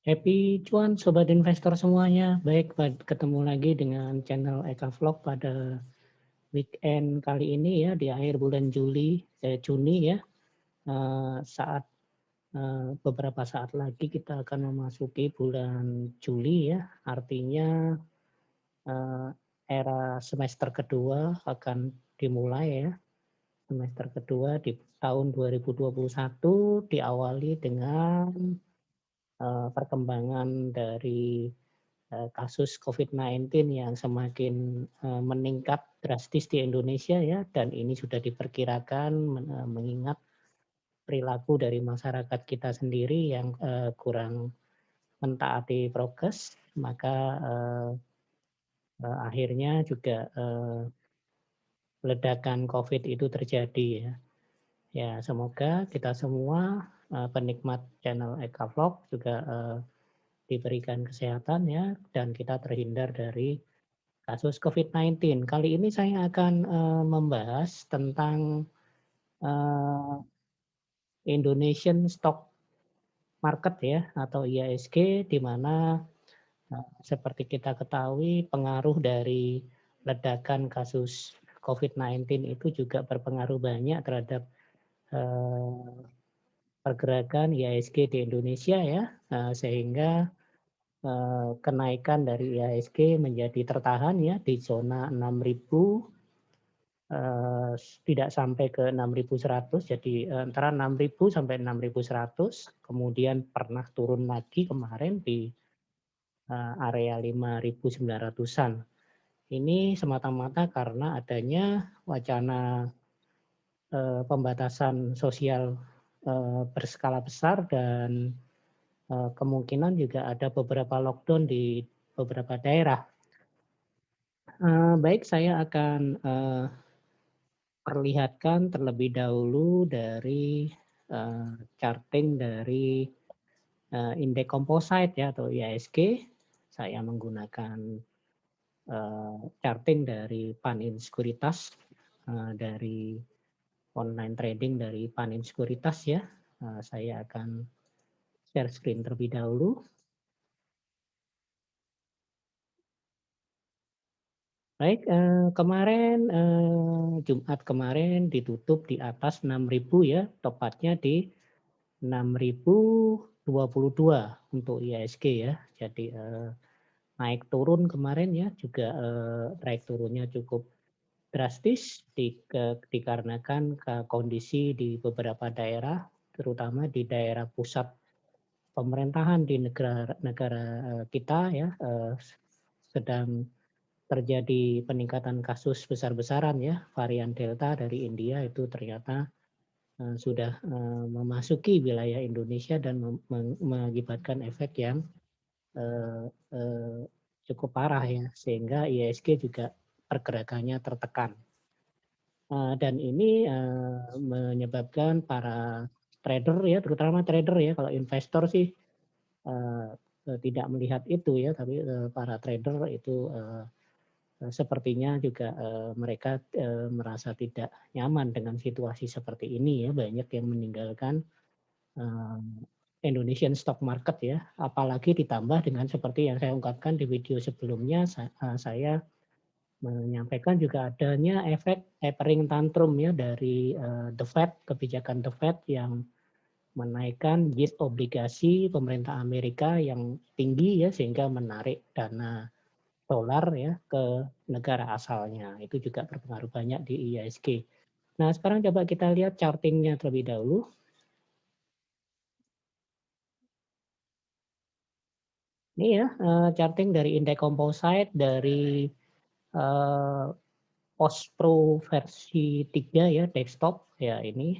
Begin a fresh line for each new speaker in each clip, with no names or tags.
Happy cuan sobat investor semuanya. Baik, ketemu lagi dengan channel Eka Vlog pada weekend kali ini ya di akhir bulan Juni ya. Saat beberapa saat lagi kita akan memasuki bulan Juli ya. Artinya era semester kedua akan dimulai ya. Semester kedua di tahun 2021 diawali dengan perkembangan dari kasus COVID-19 yang semakin meningkat drastis di Indonesia ya, dan ini sudah diperkirakan mengingat perilaku dari masyarakat kita sendiri yang kurang mentaati prokes, maka akhirnya juga ledakan COVID itu terjadi ya. Ya, semoga kita semua penikmat channel Eka Vlog juga diberikan kesehatan ya, dan kita terhindar dari kasus COVID-19. Kali ini saya akan membahas tentang Indonesian Stock Market ya, atau IHSG, di mana seperti kita ketahui pengaruh dari ledakan kasus COVID-19 itu juga berpengaruh banyak terhadap pergerakan IHSG di Indonesia ya, sehingga kenaikan dari IHSG menjadi tertahan ya di zona 6.000, tidak sampai ke 6.100, jadi antara 6.000 sampai 6.100, kemudian pernah turun lagi kemarin di area 5.900-an. Ini semata-mata karena adanya wacana pembatasan sosial berskala besar dan kemungkinan juga ada beberapa lockdown di beberapa daerah. Baik, saya akan perlihatkan terlebih dahulu dari charting dari indeks composite ya, atau IHSG. Saya menggunakan charting dari Panin Sekuritas, dari online trading dari Panin Sekuritas ya. Saya akan share screen terlebih dahulu. Baik, kemarin Jumat kemarin ditutup di atas 6.000 ya, tepatnya di 6.022 untuk IHSG ya. Jadi naik turun kemarin ya, juga naik turunnya cukup drastis dikarenakan kondisi di beberapa daerah, terutama di daerah pusat pemerintahan di negara kita ya, sedang terjadi peningkatan kasus besar-besaran ya. Varian Delta dari India itu ternyata sudah memasuki wilayah Indonesia dan mengakibatkan efek yang cukup parah ya, sehingga IHSG juga pergerakannya tertekan. Dan ini menyebabkan para trader ya, terutama trader ya, kalau investor sih tidak melihat itu ya, tapi para trader itu sepertinya juga mereka merasa tidak nyaman dengan situasi seperti ini ya, banyak yang meninggalkan Indonesian stock market ya, apalagi ditambah dengan seperti yang saya ungkapkan di video sebelumnya, saya menyampaikan juga adanya efek tapering tantrum ya dari The Fed, kebijakan The Fed yang menaikkan yield obligasi pemerintah Amerika yang tinggi ya, sehingga menarik dana dolar ya ke negara asalnya. Itu juga berpengaruh banyak di IHSG. Nah, sekarang coba kita lihat chartingnya terlebih dahulu. Ini ya charting dari indeks composite dari Post-Pro versi 3 ya, desktop ya. Ini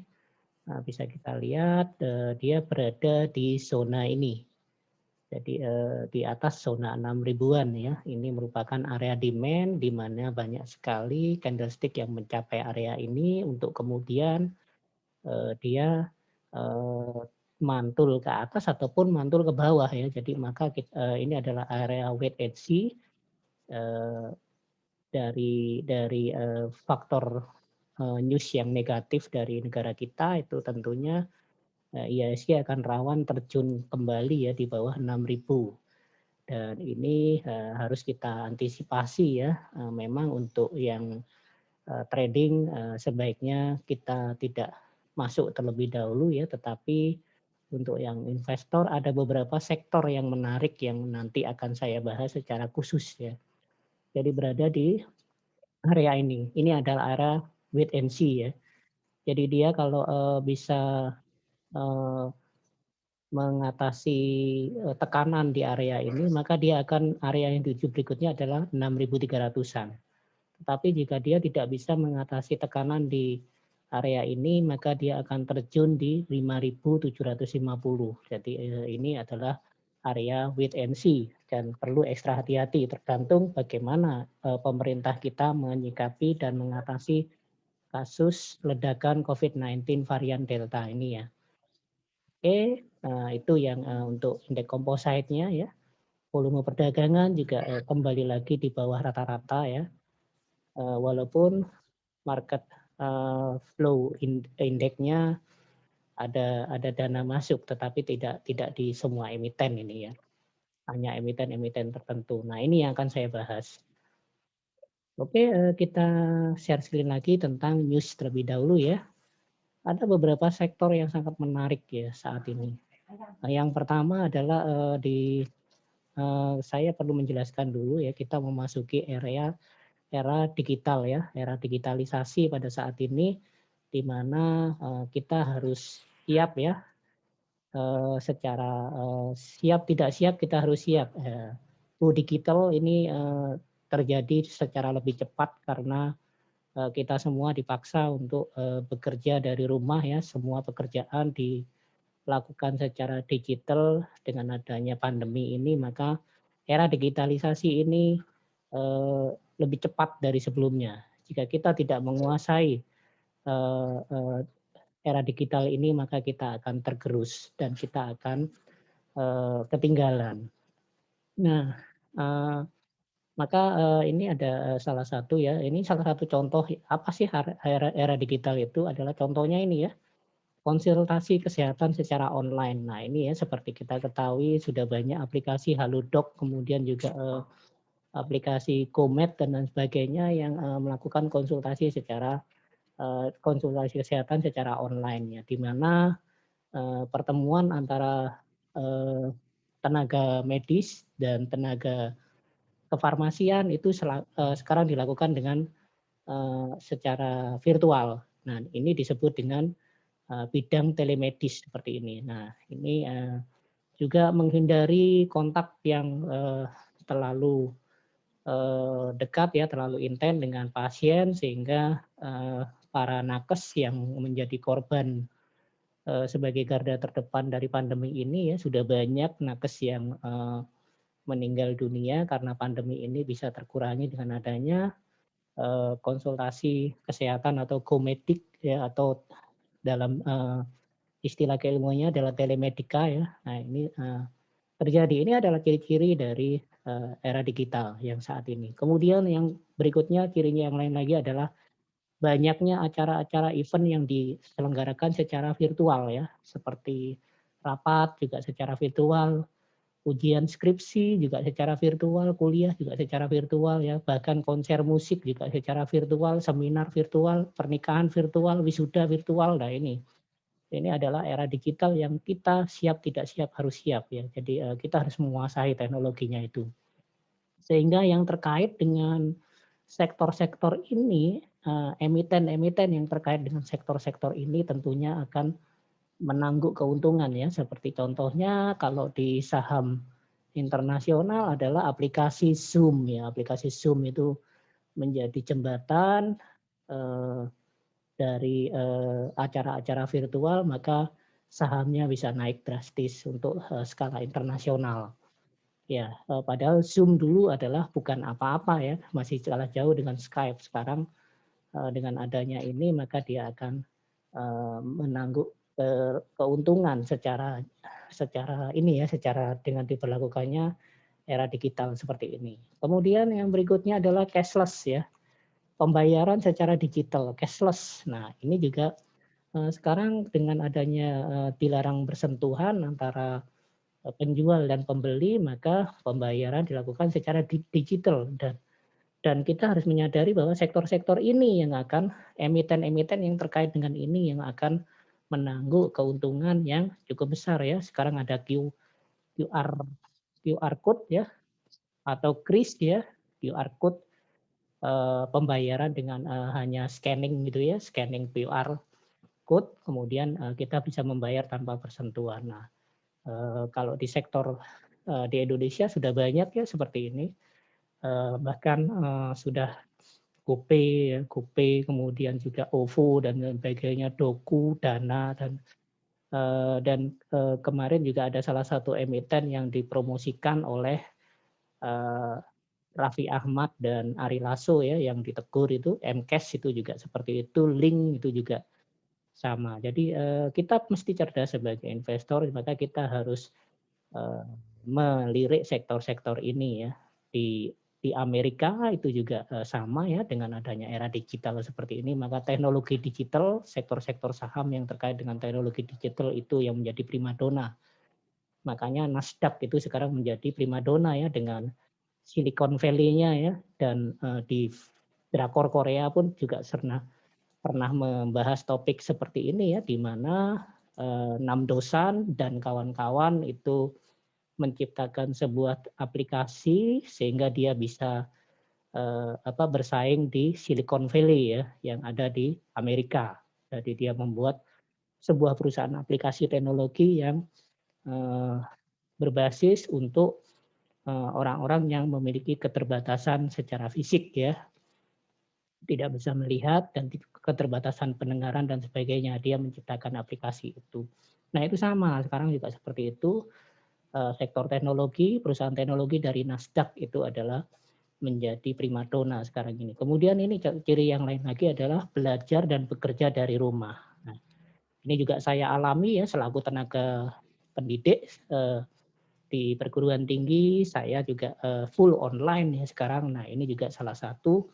bisa kita lihat dia berada di zona ini. Jadi di atas zona 6.000-an ya. Ini merupakan area demand di mana banyak sekali candlestick yang mencapai area ini untuk kemudian dia mantul ke atas ataupun mantul ke bawah ya. Jadi maka ini adalah area wait and see dari faktor news yang negatif dari negara kita, itu tentunya IHSG akan rawan terjun kembali ya di bawah 6.000. Dan ini harus kita antisipasi ya. Memang untuk yang trading sebaiknya kita tidak masuk terlebih dahulu ya, tetapi untuk yang investor ada beberapa sektor yang menarik yang nanti akan saya bahas secara khusus ya. Jadi berada di area ini. Ini adalah area wait and see ya. Jadi dia kalau bisa mengatasi tekanan di area ini, maka dia akan area yang dituju berikutnya adalah 6.300-an. Tetapi jika dia tidak bisa mengatasi tekanan di area ini, maka dia akan terjun di 5.750. Jadi ini adalah area wait and see dan perlu ekstra hati-hati tergantung bagaimana pemerintah kita menyikapi dan mengatasi kasus ledakan COVID-19 varian Delta ini ya. Oke, itu yang untuk indeks kompositnya ya. Volume perdagangan juga kembali lagi di bawah rata-rata ya. Walaupun market flow indeksnya ada dana masuk, tetapi tidak di semua emiten ini ya. Hanya emiten-emiten tertentu. Nah ini yang akan saya bahas. Oke, kita share screen lagi tentang news terlebih dahulu ya. Ada beberapa sektor yang sangat menarik ya saat ini. Yang pertama adalah saya perlu menjelaskan dulu ya, kita memasuki era digital ya, era digitalisasi pada saat ini, di mana kita harus siap ya, secara siap tidak siap kita harus siap. Go digital ini terjadi secara lebih cepat karena kita semua dipaksa untuk bekerja dari rumah ya, semua pekerjaan dilakukan secara digital dengan adanya pandemi ini, maka era digitalisasi ini lebih cepat dari sebelumnya. Jika kita tidak menguasai era digital ini, maka kita akan tergerus dan kita akan ketinggalan. Nah, maka ini ada salah satu ya, ini salah satu contoh apa sih era digital itu adalah contohnya ini ya, konsultasi kesehatan secara online. Nah ini ya seperti kita ketahui sudah banyak aplikasi Halodoc, kemudian juga aplikasi Komed dan lain sebagainya yang melakukan konsultasi kesehatan secara online ya, di mana pertemuan antara tenaga medis dan tenaga kefarmasian itu sekarang dilakukan dengan secara virtual. Nah, ini disebut dengan bidang telemedis seperti ini. Nah, ini juga menghindari kontak yang terlalu dekat ya, terlalu intens dengan pasien sehingga para nakes yang menjadi korban sebagai garda terdepan dari pandemi ini ya, sudah banyak nakes yang meninggal dunia karena pandemi ini bisa terkurangi dengan adanya konsultasi kesehatan atau gomedik ya, atau dalam istilah keilmuannya adalah telemedika ya. Nah ini terjadi. Ini adalah ciri-ciri dari era digital yang saat ini. Kemudian yang berikutnya cirinya yang lain lagi adalah banyaknya acara-acara event yang diselenggarakan secara virtual ya, seperti rapat juga secara virtual, ujian skripsi juga secara virtual, kuliah juga secara virtual ya, bahkan konser musik juga secara virtual, seminar virtual, pernikahan virtual, wisuda virtual. Nah ini adalah era digital yang kita siap tidak siap harus siap ya. Jadi kita harus menguasai teknologinya itu. Sehingga yang terkait dengan sektor-sektor ini, emiten-emiten yang terkait dengan sektor-sektor ini tentunya akan menangguk keuntungan ya. Seperti contohnya kalau di saham internasional adalah aplikasi Zoom ya. Aplikasi Zoom itu menjadi jembatan dari acara-acara virtual, maka sahamnya bisa naik drastis untuk skala internasional. Ya, padahal Zoom dulu adalah bukan apa-apa ya, masih kalah jauh dengan Skype. Sekarang dengan adanya ini maka dia akan menangguk keuntungan secara ini ya, secara dengan diberlakukannya era digital seperti ini. Kemudian yang berikutnya adalah cashless ya, pembayaran secara digital, cashless. Nah ini juga sekarang dengan adanya dilarang bersentuhan antara penjual dan pembeli, maka pembayaran dilakukan secara digital dan kita harus menyadari bahwa sektor-sektor ini yang akan emiten-emiten yang terkait dengan ini yang akan menanggung keuntungan yang cukup besar ya. Sekarang ada QR QR code ya atau kris ya, QR code pembayaran dengan hanya scanning gitu ya, scanning QR code kemudian kita bisa membayar tanpa bersentuhan. Nah, kalau di sektor di Indonesia sudah banyak ya seperti ini. Bahkan sudah GoPay, ya, GoPay, kemudian juga OVO dan sebagainya, Doku, Dana dan kemarin juga ada salah satu emiten yang dipromosikan oleh eh, Raffi Ahmad dan Ari Lasso ya yang ditegur itu Mcash itu juga seperti itu, Link itu juga sama. Jadi kita mesti cerdas sebagai investor, maka kita harus eh, melirik sektor-sektor ini ya. Di Amerika itu juga sama ya dengan adanya era digital seperti ini, maka teknologi digital, sektor-sektor saham yang terkait dengan teknologi digital itu yang menjadi primadona. Makanya Nasdaq itu sekarang menjadi primadona ya dengan Silicon Valley-nya ya dan di drakor Korea pun juga pernah membahas topik seperti ini ya di mana Nam Dosan dan kawan-kawan itu menciptakan sebuah aplikasi sehingga dia bisa bersaing di Silicon Valley ya yang ada di Amerika. Jadi dia membuat sebuah perusahaan aplikasi teknologi yang eh, berbasis untuk orang-orang yang memiliki keterbatasan secara fisik ya, tidak bisa melihat dan keterbatasan pendengaran dan sebagainya. Dia menciptakan aplikasi itu. Nah itu sama sekarang juga seperti itu. Sektor teknologi, perusahaan teknologi dari Nasdaq itu adalah menjadi primadona sekarang ini. Kemudian ini ciri yang lain lagi adalah belajar dan bekerja dari rumah. Nah, ini juga saya alami ya selaku tenaga pendidik di perguruan tinggi, saya juga full online ya sekarang. Nah ini juga salah satu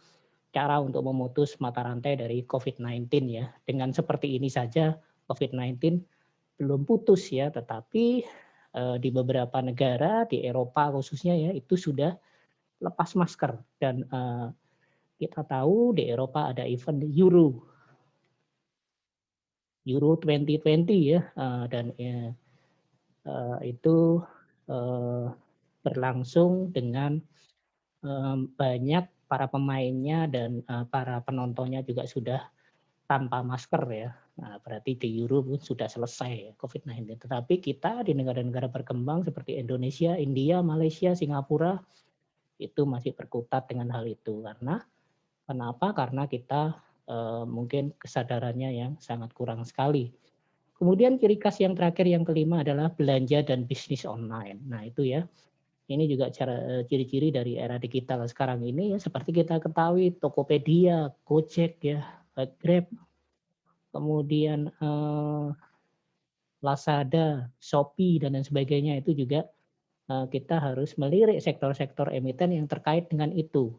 cara untuk memutus mata rantai dari COVID-19 ya. Dengan seperti ini saja COVID-19 belum putus ya, tetapi di beberapa negara di Eropa khususnya ya itu sudah lepas masker dan kita tahu di Eropa ada event Euro 2020 ya dan itu berlangsung dengan banyak para pemainnya dan para penontonnya juga sudah tanpa masker ya. Nah, berarti di Euro pun sudah selesai ya, COVID-19. Tetapi kita di negara-negara berkembang seperti Indonesia, India, Malaysia, Singapura itu masih berkutat dengan hal itu. Kenapa? Karena kita mungkin kesadarannya yang sangat kurang sekali. Kemudian ciri khas yang terakhir yang kelima adalah belanja dan bisnis online. Nah itu ya, ini juga ciri-ciri dari era digital sekarang ini ya seperti kita ketahui Tokopedia, Gojek ya, Grab, kemudian Lazada, Shopee dan lain sebagainya itu juga kita harus melirik sektor-sektor emiten yang terkait dengan itu.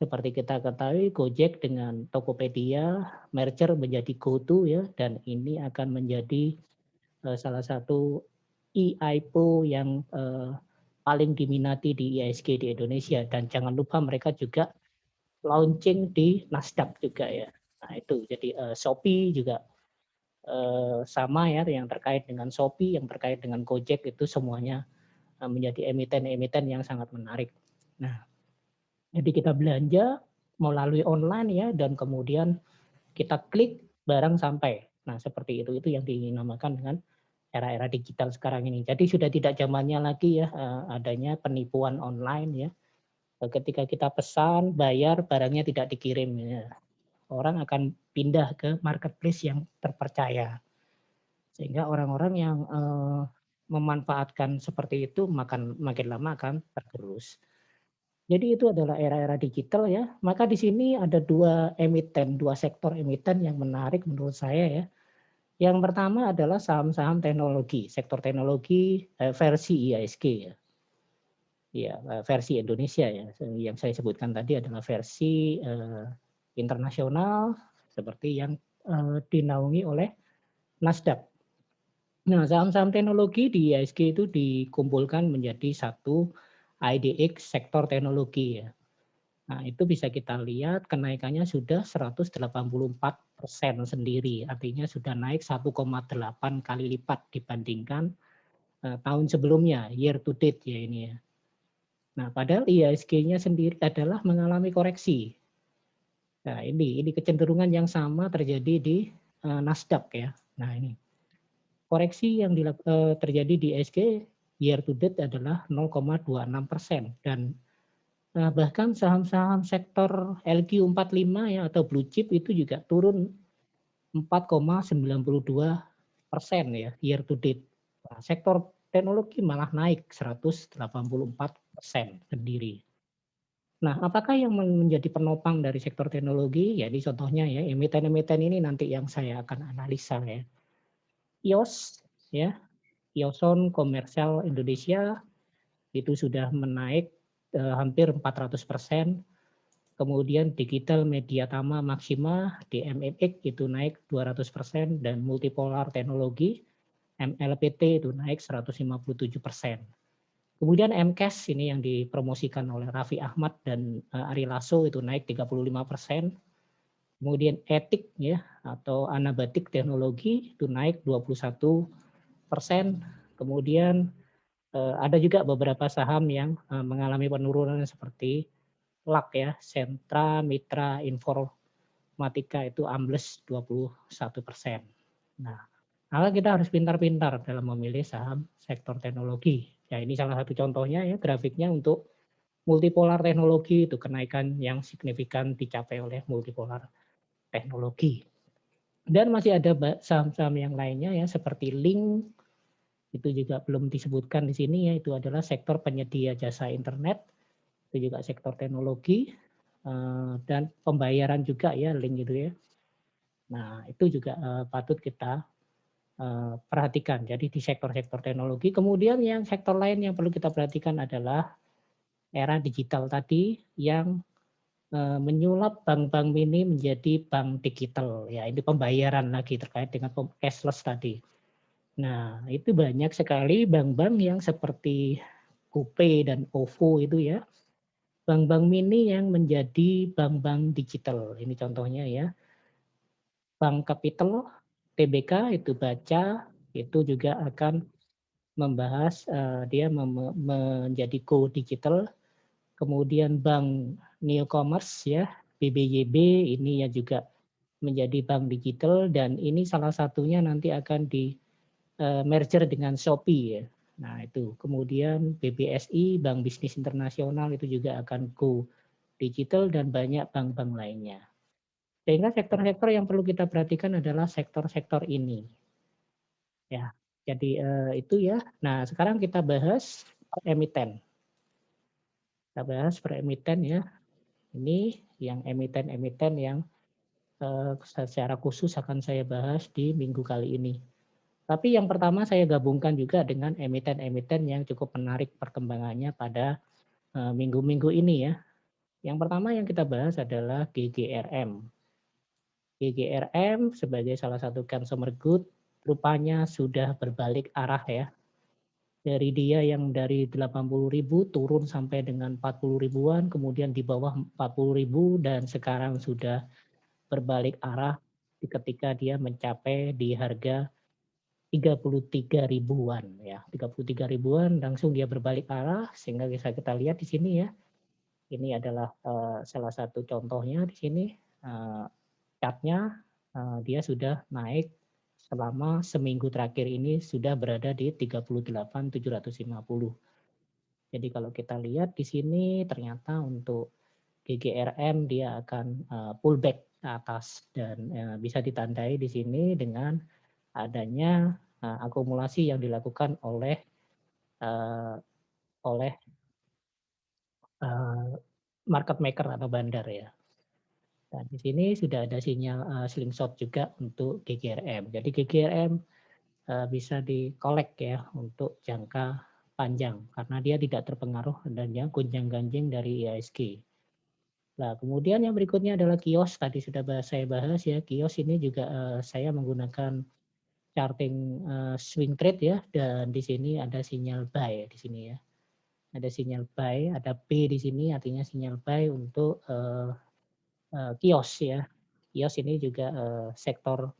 Seperti kita ketahui Gojek dengan Tokopedia merger menjadi GoTo ya dan ini akan menjadi salah satu e-IPO yang paling diminati di IHSG di Indonesia dan jangan lupa mereka juga launching di Nasdaq juga ya. Nah itu jadi Shopee juga sama ya yang terkait dengan Shopee, yang terkait dengan Gojek itu semuanya menjadi emiten-emiten yang sangat menarik. Nah, jadi kita belanja melalui online ya dan kemudian kita klik barang sampai. Nah, seperti itu yang dinamakan dengan era-era digital sekarang ini. Jadi sudah tidak zamannya lagi ya adanya penipuan online ya. Ketika kita pesan, bayar, barangnya tidak dikirim ya. Orang akan pindah ke marketplace yang terpercaya. Sehingga orang-orang yang memanfaatkan seperti itu makin lama akan tergerus. Jadi itu adalah era-era digital ya. Maka di sini ada dua sektor emiten yang menarik menurut saya ya. Yang pertama adalah saham-saham teknologi, sektor teknologi versi IHSG ya. Ya, versi Indonesia ya. Yang saya sebutkan tadi adalah versi internasional seperti yang dinaungi oleh Nasdaq. Nah, saham-saham teknologi di IHSG itu dikumpulkan menjadi satu IDX sektor teknologi ya. Nah, itu bisa kita lihat kenaikannya sudah 184% sendiri, artinya sudah naik 1,8 kali lipat dibandingkan tahun sebelumnya, year to date ya ini ya. Nah, padahal IHSG-nya sendiri adalah mengalami koreksi. Nah, ini kecenderungan yang sama terjadi di Nasdaq ya. Nah, ini koreksi yang terjadi di IHSG year to date adalah 0,26% dan bahkan saham-saham sektor LQ45 ya atau blue chip itu juga turun 4,92% ya year to date. Nah, sektor teknologi malah naik 184% sendiri. Nah, apakah yang menjadi penopang dari sektor teknologi? Ya, ini contohnya ya, emiten-emiten ini nanti yang saya akan analisa ya. IOS ya, Ioson Komersial Indonesia itu sudah menaik hampir 400%. Kemudian Digital Media Tama Maxima DMMX itu naik 200% dan Multipolar Teknologi MLPT itu naik 157%. Kemudian MCAS ini yang dipromosikan oleh Raffi Ahmad dan Ari Lasso itu naik 35%. Kemudian Etik ya atau Anabatik Teknologi itu naik 21%. Kemudian ada juga beberapa saham yang mengalami penurunan seperti LAK ya, Sentra Mitra Informatika itu ambles 21%. Nah, maka kita harus pintar-pintar dalam memilih saham sektor teknologi. Ya, ini salah satu contohnya ya grafiknya untuk multipolar teknologi itu kenaikan yang signifikan dicapai oleh multipolar teknologi. Dan masih ada saham-saham yang lainnya ya seperti Link itu juga belum disebutkan di sini ya, itu adalah sektor penyedia jasa internet, itu juga sektor teknologi dan pembayaran juga ya Link itu ya. Nah, itu juga patut kita perhatikan. Jadi di sektor-sektor teknologi. Kemudian yang sektor lain yang perlu kita perhatikan adalah era digital tadi yang menyulap bank-bank mini menjadi bank digital. Ya, ini pembayaran lagi terkait dengan cashless tadi. Nah, itu banyak sekali bank-bank yang seperti GoPay dan OVO itu ya. Bank-bank mini yang menjadi bank-bank digital. Ini contohnya ya. Bank Capital, TBK itu baca, itu juga akan membahas dia menjadi go digital. Kemudian Bank Newcommerce ya, BBYB ini ya juga menjadi bank digital dan ini salah satunya nanti akan di merger dengan Shopee ya. Nah, itu. Kemudian BBSI, Bank Bisnis Internasional itu juga akan go digital dan banyak bank-bank lainnya. Sehingga sektor-sektor yang perlu kita perhatikan adalah sektor-sektor ini. Ya, jadi itu ya. Nah, sekarang kita bahas per emiten. Kita bahas per emiten ya. Ini yang emiten-emiten yang secara khusus akan saya bahas di minggu kali ini. Tapi yang pertama saya gabungkan juga dengan emiten-emiten yang cukup menarik perkembangannya pada minggu-minggu ini ya. Yang pertama yang kita bahas adalah GGRM. GGRM sebagai salah satu consumer good rupanya sudah berbalik arah ya. Dari dia yang dari 80.000 turun sampai dengan 40 ribuan, kemudian di bawah 40 ribu dan sekarang sudah berbalik arah ketika dia mencapai di harga 33 ribuan ya. 33 ribuan langsung dia berbalik arah sehingga bisa kita lihat di sini ya. Ini adalah salah satu contohnya di sini chartnya dia sudah naik selama seminggu terakhir ini sudah berada di 38.750. Jadi kalau kita lihat di sini ternyata untuk GGRM dia akan pullback ke atas dan bisa ditandai di sini dengan adanya akumulasi yang dilakukan oleh oleh market maker atau bandar ya. Dan di sini sudah ada sinyal slingshot juga untuk GGRM. Jadi GGRM bisa dikolek ya untuk jangka panjang karena dia tidak terpengaruh adanya gonjang-ganjing dari IHSG. Nah, kemudian yang berikutnya adalah kios. Tadi sudah saya bahas ya, kios ini juga saya menggunakan charting swing trade ya, dan di sini ada sinyal buy di sini ya. Ada sinyal buy, ada B di sini artinya sinyal buy untuk kios ya. Kios ini juga sektor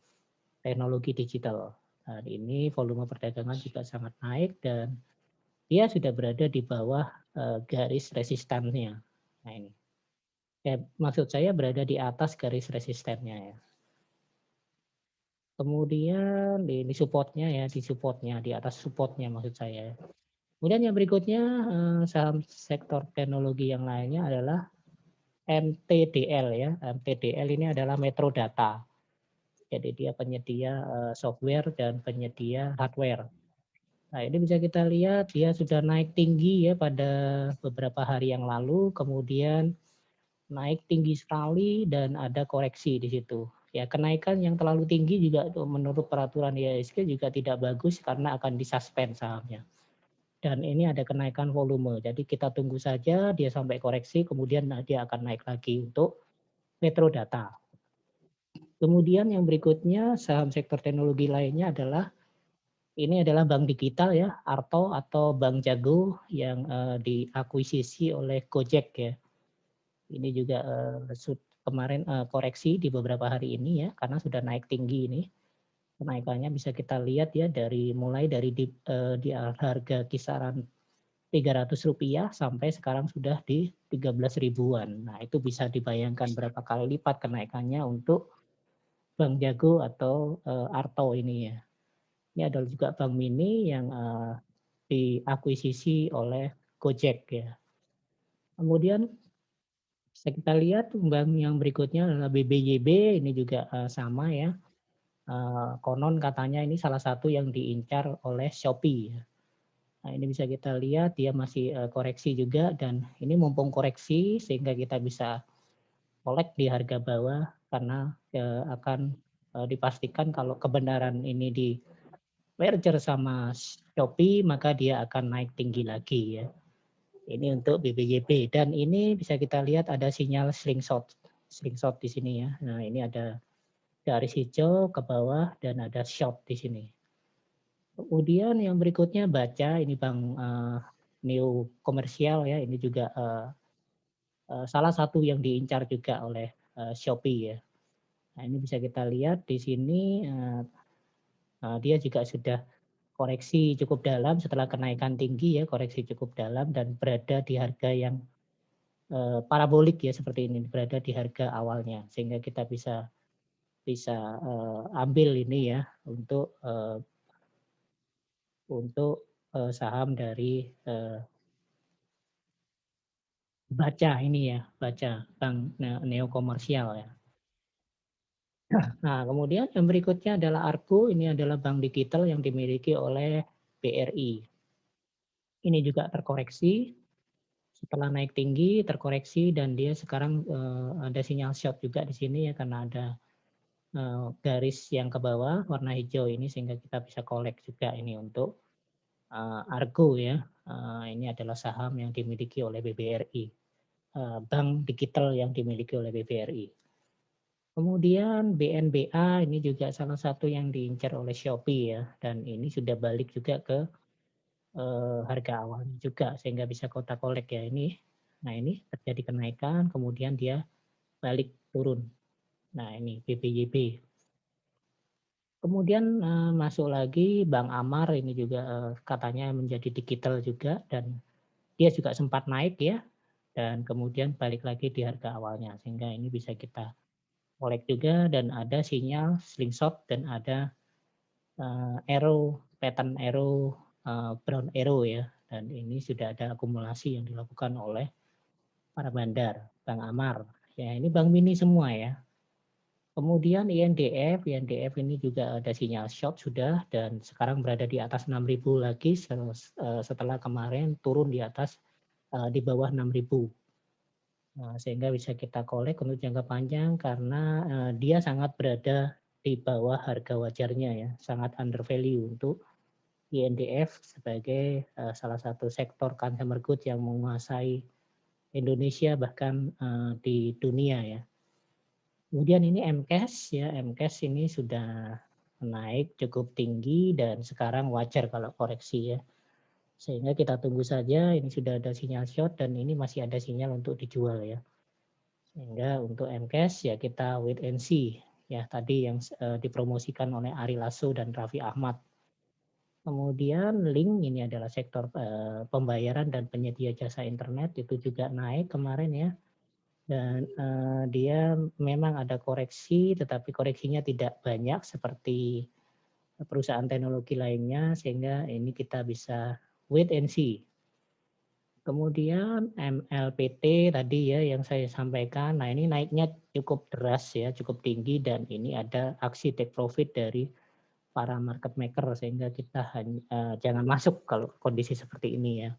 teknologi digital. Nah, ini volume perdagangan juga sangat naik dan dia sudah berada di bawah garis resistannya. Nah ini, ya, maksud saya berada di atas garis resistennya ya. Kemudian ini supportnya ya, di supportnya, di atas supportnya maksud saya. Kemudian yang berikutnya saham sektor teknologi yang lainnya adalah MTDL ya. MTDL ini adalah Metro Data. Jadi dia penyedia software dan penyedia hardware. Nah ini bisa kita lihat dia sudah naik tinggi ya pada beberapa hari yang lalu, kemudian naik tinggi sekali dan ada koreksi di situ. Ya kenaikan yang terlalu tinggi juga menurut peraturan IHSG juga tidak bagus karena akan disuspend sahamnya. Dan ini ada kenaikan volume, jadi kita tunggu saja dia sampai koreksi, kemudian dia akan naik lagi untuk Metro Data. Kemudian yang berikutnya saham sektor teknologi lainnya adalah ini adalah bank digital ya, Arto atau Bank Jago yang diakuisisi oleh Gojek ya. Ini juga kemarin koreksi di beberapa hari ini ya, karena sudah naik tinggi ini. Kenaikannya bisa kita lihat ya mulai dari di harga kisaran Rp300 sampai sekarang sudah di 13 ribuan. Nah itu bisa dibayangkan berapa kali lipat kenaikannya untuk Bank Jago atau Arto ini ya. Ini adalah juga Bank Mini yang diakuisisi oleh Gojek ya. Kemudian kita lihat bank yang berikutnya adalah BBYB, ini juga sama ya. Konon katanya ini salah satu yang diincar oleh Shopee. Nah ini bisa kita lihat dia masih koreksi juga dan ini mumpung koreksi sehingga kita bisa collect di harga bawah karena akan dipastikan kalau kebenaran ini di merger sama Shopee maka dia akan naik tinggi lagi ya. Ini untuk BBYP dan ini bisa kita lihat ada sinyal slingshot di sini ya. Nah ini ada garis hijau ke bawah dan ada short di sini. Kemudian yang berikutnya baca ini Bank Neo Komersial ya. Ini juga salah satu yang diincar juga oleh Shopee ya. Nah ini bisa kita lihat di sini dia juga sudah koreksi cukup dalam setelah kenaikan tinggi ya, koreksi cukup dalam dan berada di harga yang parabolik ya seperti ini, berada di harga awalnya sehingga kita bisa ambil ini ya untuk saham dari baca ini ya, baca Bank Neo Komersial ya. Nah, kemudian yang berikutnya adalah Argo, ini adalah bank digital yang dimiliki oleh BRI. Ini juga terkoreksi setelah naik tinggi, terkoreksi dan dia sekarang ada sinyal short juga di sini ya karena ada garis yang ke bawah warna hijau ini sehingga kita bisa collect juga ini untuk Argo ya. Ini adalah saham yang dimiliki oleh BBRI, bank digital yang dimiliki oleh BBRI. Kemudian BNBA ini juga salah satu yang diincar oleh Shopee ya dan ini sudah balik juga ke harga awalnya juga sehingga bisa kotak-kolek ya ini. Nah ini terjadi kenaikan kemudian dia balik turun. Nah ini BBYB. Kemudian masuk lagi Bank Amar ini juga katanya menjadi digital juga dan dia juga sempat naik ya dan kemudian balik lagi di harga awalnya sehingga ini bisa kita kolek juga dan ada sinyal slingshot dan ada arrow pattern arrow brown arrow ya dan ini sudah ada akumulasi yang dilakukan oleh para bandar Bank Amar ya ini bank mini semua ya. Kemudian INDF ini juga ada sinyal short sudah dan sekarang berada di atas 6.000 lagi setelah kemarin turun di atas di bawah 6.000. Sehingga bisa kita kolek untuk jangka panjang karena dia sangat berada di bawah harga wajarnya ya, sangat under value untuk INDF sebagai salah satu sektor consumer goods yang menguasai Indonesia bahkan di dunia ya. Kemudian ini MCAS ya, MCAS ini sudah naik cukup tinggi dan sekarang wajar kalau koreksi ya. Sehingga kita tunggu saja, ini sudah ada sinyal short dan ini masih ada sinyal untuk dijual ya. Sehingga untuk MCAS ya kita wait and see ya, tadi yang dipromosikan oleh Ari Lasso dan Raffi Ahmad. Kemudian Link ini adalah sektor pembayaran dan penyedia jasa internet, itu juga naik kemarin ya. Dan dia memang ada koreksi, tetapi koreksinya tidak banyak seperti perusahaan teknologi lainnya, sehingga ini kita bisa wait and see. Kemudian MLPT tadi ya yang saya sampaikan, nah ini naiknya cukup deras ya, cukup tinggi dan ini ada aksi take profit dari para market maker sehingga kita jangan masuk kalau kondisi seperti ini ya.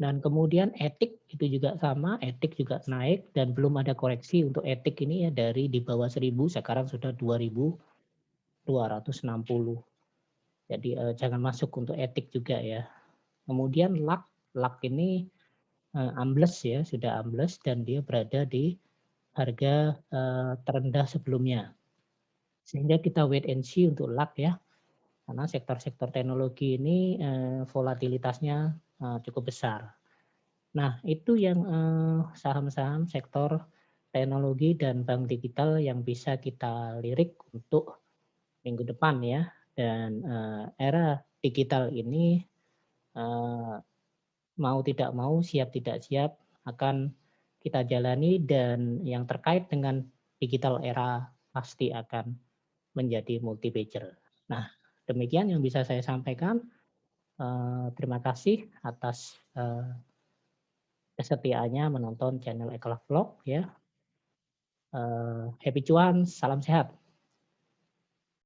Dan kemudian etik itu juga sama, etik juga naik dan belum ada koreksi untuk etik ini ya dari di bawah 1000 sekarang sudah 2260. Jadi jangan masuk untuk etik juga ya. Kemudian LAK ini ambles ya, sudah ambles dan dia berada di harga terendah sebelumnya. Sehingga kita wait and see untuk LAK ya. Karena sektor-sektor teknologi ini volatilitasnya cukup besar. Nah, itu yang saham-saham sektor teknologi dan bank digital yang bisa kita lirik untuk minggu depan ya. Dan era digital ini mau tidak mau, siap tidak siap akan kita jalani dan yang terkait dengan digital era pasti akan menjadi multi pager. Nah, demikian yang bisa saya sampaikan. Terima kasih atas kesetiaannya menonton channel Ekolog Vlog ya. Happy cuan, salam sehat.